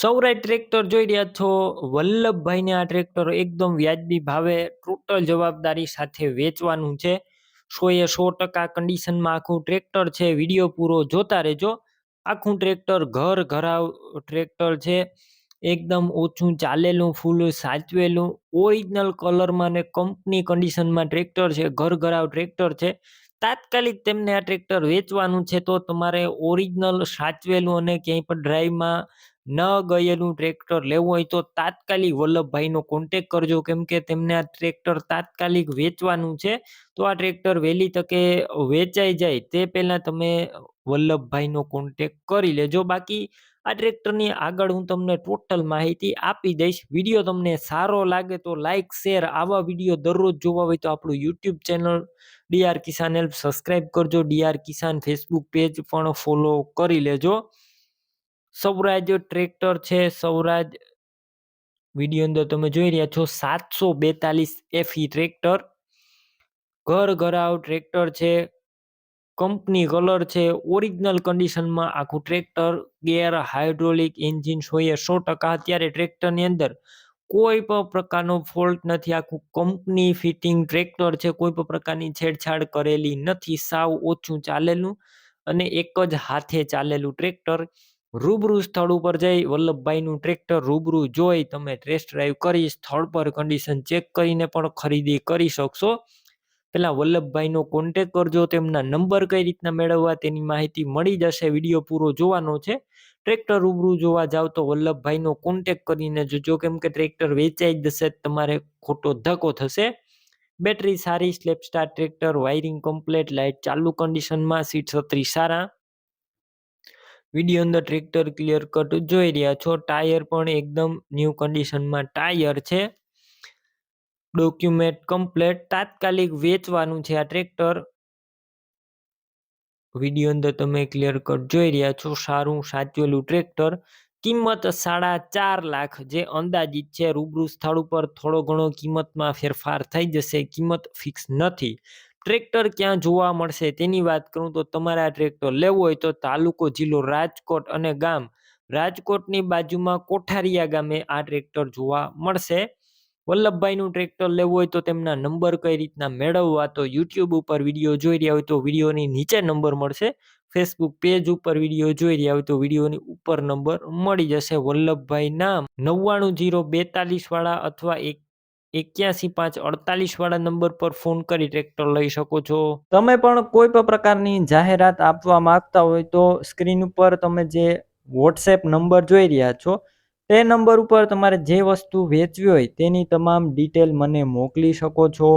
Saurashtra tractor જોઈ રહ્યા છો. વલ્લભભાઈને આ ટ્રેક્ટર એકદમ વ્યાજબી ભાવે ટોટલ જવાબદારી સાથે વેચવાનું છે. 100% કન્ડિશનમાં આખું ટ્રેક્ટર છે. વિડીયો પૂરો જોતા રહેજો. આખું ટ્રેક્ટર ઘર ઘરાવ ટ્રેક્ટર છે. એકદમ ઓછું ચાલેલું, ફૂલ સાચવેલું, ઓરિજિનલ કલરમાં ને કંપની કન્ડિશનમાં ટ્રેક્ટર છે. ઘર ઘરાવ ટ્રેક્ટર છે. તાત્કાલિક તેમને આ ટ્રેક્ટર વેચવાનું છે, તો તમારે ઓરિજિનલ સાચવેલું અને ક્યાંય પણ ડ્રાઈવમાં ન ગયેલું ટ્રેક્ટર લેવું હોય તો તાત્કાલિક વલ્લભભાઈનો કોન્ટેક કરજો, કેમ કે તેમને આ ટ્રેક્ટર તાત્કાલિક વેચવાનું છે. તો આ ટ્રેક્ટર વહેલી તકે વેચાઈ જાય તે પહેલા તમે વલ્લભભાઈનો કોન્ટેક કરી લેજો. બાકી આ ટ્રેક્ટરની આગળ હું તમને ટોટલ માહિતી આપી દઈશ. વિડીયો તમને સારો લાગે તો લાઈક, શેર, આવા વિડીયો દરરોજ જોવા હોય તો આપણું યુટ્યુબ ચેનલ ડીઆર કિસાન હેલ્પ સબસ્ક્રાઈબ કરજો. ડીઆર કિસાન ફેસબુક પેજ પણ ફોલો કરી લેજો. સૌરાજ ટ્રેક્ટર છે. સૌરાજ વિડીયો અંદર તમે જોઈ રહ્યા છો 742 FE ટ્રેક્ટર. ઘર ઘરાવ ટ્રેક્ટર છે. કંપની કલર છે. ઓરિજિનલ કન્ડિશનમાં આખું ટ્રેક્ટર. ગેર, હાઇડ્રોલિક, એન્જિન 100% અત્યારે ટ્રેક્ટરની અંદર કોઈ પણ પ્રકારનો ફોલ્ટ નથી. આખું કંપની ફિટિંગ ટ્રેક્ટર છે. કોઈ પણ પ્રકારની છેડછાડ કરેલી નથી. સાવ ઓછું ચાલેલું અને એક જ હાથે ચાલેલું ટ્રેક્ટર. રૂબરૂ સ્થળ ઉપર જઈ વલ્લભભાઈનું ટ્રેક્ટર રૂબરૂ જોઈ તમે ટેસ્ટ ડ્રાઈવ કરી સ્થળ પર કન્ડિશન ચેક કરીને પણ ખરીદી કરી શકશો. પેલા વલ્લભભાઈનો કોન્ટેક કરજો. તેમના નંબર કઈ રીતના મેળવવા તેની માહિતી મળી જશે. વિડીયો પૂરો જોવાનો છે. ટ્રેક્ટર રૂબરૂ જોવા જાવ તો વલ્લભભાઈનો કોન્ટેક કરીને જોજો, કેમ કે ટ્રેક્ટર વેચાઈ જશે તમારે ખોટો ધક્કો થશે. બેટરી સારી, slap star tractor, wiring complete, light ચાલુ કન્ડિશનમાં, સીટ છત્રી સારા. વિડીયો અંદર ટ્રેક્ટર ક્લિયર કટ જોઈ રહ્યા છો. ટાયર પણ એકદમ ન્યૂ કન્ડિશનમાં ટાયર છે. Document complete. તાત્કાલિક વેચવાનું છે આ ટ્રેક્ટર. વિડીયો અંદર તમે ક્લિયર કટ જોઈ રહ્યા છો. સારું સાચવેલું ટ્રેક્ટર. કિંમત 4.5 લાખ જે અંદાજિત છે. રૂબરૂ સ્થળ ઉપર થોડો ઘણો કિંમતમાં ફેરફાર થઈ જશે. કિંમત ફિક્સ નથી. ટ્રેક્ટર ક્યાં જોવા મળશે તેની વાત કરું તો તમારે આ ટ્રેક્ટર લેવું હોય તો તાલુકો, જિલ્લો રાજકોટ અને ગામ રાજકોટની બાજુમાં કોઠારિયા ગામે આ ટ્રેક્ટર જોવા મળશે. વલ્લભભાઈનું ટ્રેક્ટર લેવું હોય તો તેમના નંબર કઈ રીતના મેળવવા, તો યુટ્યુબ ઉપર વિડીયો જોઈ રહ્યા હોય તો વિડીયોની નીચે નંબર મળશે. ફેસબુક પેજ ઉપર વિડીયો જોઈ રહ્યા હોય તો વિડીયોની ઉપર નંબર મળી જશે. વલ્લભભાઈ નામ 99042 વાળા અથવા 81.548 વાળા નંબર પર ફોન કરી ટ્રેક્ટર લઈ શકો છો. તમે પણ કોઈ પણ પ્રકારની જાહેરાત આપવા માંગતા હોય તો સ્ક્રીન ઉપર તમે જે વોટ્સએપ નંબર જોઈ રહ્યા છો તે નંબર ઉપર તમારે જે વસ્તુ વેચવી હોય તેની તમામ ડિટેલ મને મોકલી શકો છો.